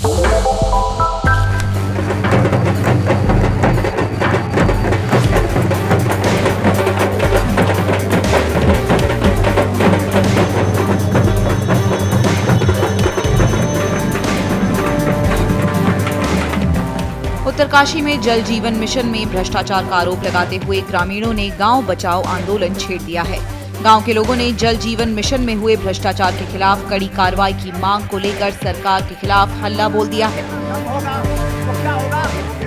उत्तरकाशी में जल जीवन मिशन में भ्रष्टाचार का आरोप लगाते हुए ग्रामीणों ने गांव बचाओ आंदोलन छेड़ दिया है। गांव के लोगों ने जल जीवन मिशन में हुए भ्रष्टाचार के खिलाफ कड़ी कार्रवाई की मांग को लेकर सरकार के खिलाफ हल्ला बोल दिया है।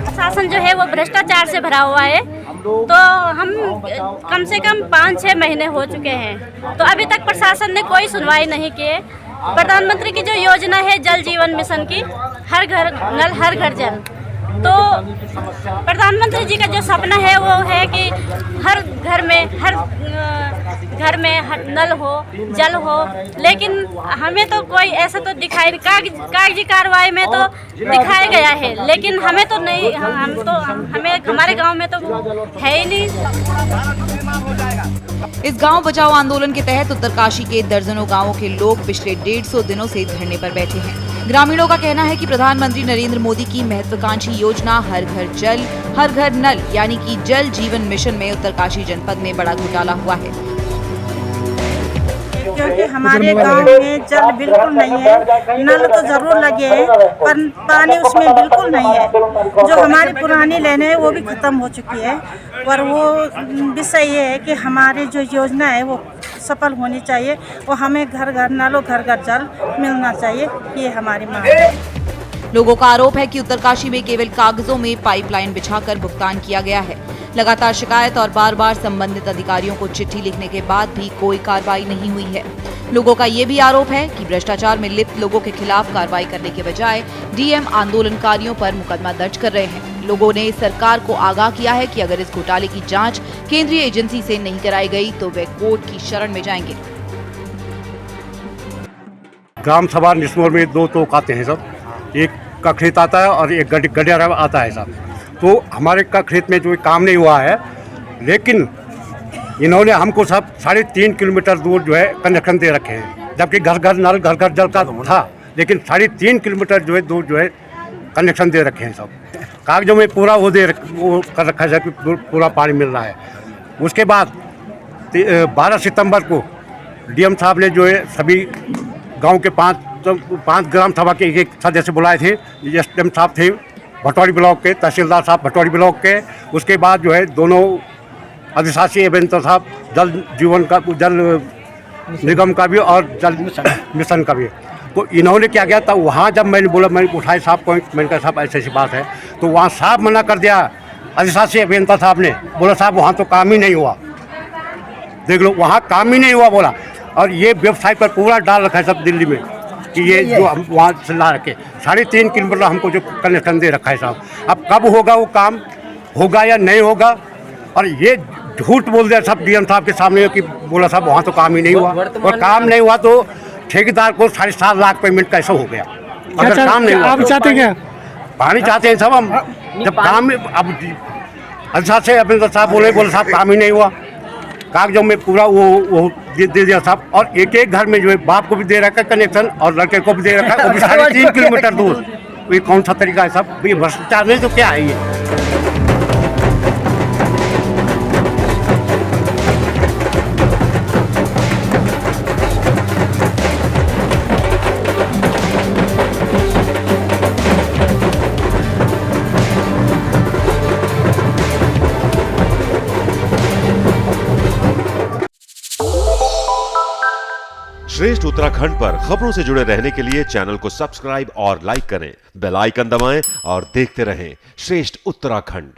शासन जो है वो भ्रष्टाचार से भरा हुआ है, तो हम कम से कम 5-6 महीने हो चुके हैं, तो अभी तक प्रशासन ने कोई सुनवाई नहीं की है। प्रधानमंत्री की जो योजना है जल जीवन मिशन की, हर घर नल हर घर जल, तो प्रधानमंत्री जी का जो सपना है वो है कि हर घर में नल हो, जल हो, लेकिन हमें तो कोई ऐसा तो दिखाई कागजी कार्रवाई में तो दिखाया गया है, लेकिन हमें तो नहीं, हमें हमारे गांव में तो है ही नहीं। इस गांव बचाओ आंदोलन के तहत उत्तरकाशी के दर्जनों गांवों के लोग पिछले 150 दिनों से धरने पर बैठे हैं। ग्रामीणों का कहना है कि प्रधानमंत्री नरेंद्र मोदी की महत्वाकांक्षी योजना हर घर जल हर घर नल यानी कि जल जीवन मिशन में उत्तरकाशी जनपद में बड़ा घोटाला हुआ है। क्योंकि हमारे गांव में जल बिल्कुल नहीं है, नल तो जरूर लगे हैं पर पानी उसमें बिल्कुल नहीं है। जो हमारी पुरानी लाइनें है वो भी खत्म हो चुकी है, पर वो विषय ये है कि हमारी जो योजना है वो सफल होनी चाहिए और हमें घर घर नल और घर घर जल मिलना चाहिए, ये हमारी मांग है। लोगों का आरोप है कि उत्तरकाशी में केवल कागजों में पाइपलाइन बिछाकर भुगतान किया गया है। लगातार शिकायत और बार बार संबंधित अधिकारियों को चिट्ठी लिखने के बाद भी कोई कार्रवाई नहीं हुई है। लोगों का ये भी आरोप है कि भ्रष्टाचार में लिप्त लोगों के खिलाफ कार्रवाई करने के बजाय डीएम आंदोलनकारियों पर मुकदमा दर्ज कर रहे हैं। लोगों ने सरकार को आगाह किया है कि अगर इस घोटाले की जांच केंद्रीय एजेंसी से नहीं कराई गई तो वे कोर्ट की शरण में जाएंगे। ग्राम सभा निस्मोर में 2 तोक आते हैं सब, एक कखरेत आता है और एक गडियारा आता है सब। तो हमारे कखरेत में जो काम नहीं हुआ है, लेकिन इन्होंने हमको सब 3.5 किलोमीटर दूर जो है कनेक्शन दे रखे हैं, जबकि घर घर नल घर घर जल का था, लेकिन 3.5 किलोमीटर जो है दूर जो है कनेक्शन दे रखे हैं सब। कागजों में पूरा वो कर रखा है कि पूरा पानी मिल रहा है। उसके बाद 12 सितंबर को डीएम साहब ने जो है सभी गांव के 5 ग्राम सभा के एक सदस्य बुलाए थे। एसडीएम साहब थे भटौड़ी ब्लॉक के, तहसीलदार साहब भटौड़ी ब्लॉक के, उसके बाद जो है दोनों अधिशासी अभियंता साहब जल जीवन का जल निगम का भी और जल मिशन का भी। तो इन्होंने क्या किया था, वहाँ जब मैंने बोला, मैंने उठाए साहब को, मैंने कहा साहब ऐसी बात है, तो वहाँ साहब मना कर दिया। अधिशासी अभियंता साहब ने बोला साहब वहाँ तो काम ही नहीं हुआ, देख लो वहाँ काम ही नहीं हुआ बोला। और ये वेबसाइट पर पूरा डाल रखा है सब दिल्ली में कि ये जो हम वहाँ से ला रखे 3.5 किलोमीटर हमको जो कनेक्शन दे रखा है साहब। अब कब होगा वो काम, होगा या नहीं होगा? और ये झूठ बोल दिया सब डीएम साहब के सामने कि बोला साहब वहाँ तो काम ही नहीं हुआ, और काम नहीं हुआ तो ठेकेदार को 7.5 लाख पेमेंट कैसे हो गया अगर काम नहीं हुआ? आप चाहते क्या? पानी चाहते हैं सब हम। जब काम अब अच्छा से अभियंता साहब बोले साहब काम ही नहीं हुआ, कागजों में पूरा वो दे दिया साहब। और एक घर में जो है बाप को भी दे रखा है कनेक्शन और लड़के को भी दे रखा है, वो भी 3.5 किलोमीटर दूर। ये कौन सा तरीका है साहब? ये भ्रष्टाचार नहीं तो क्या है ये? श्रेष्ठ उत्तराखंड पर खबरों से जुड़े रहने के लिए चैनल को सब्सक्राइब और लाइक करें, बेल आइकन दबाएं और देखते रहें श्रेष्ठ उत्तराखंड।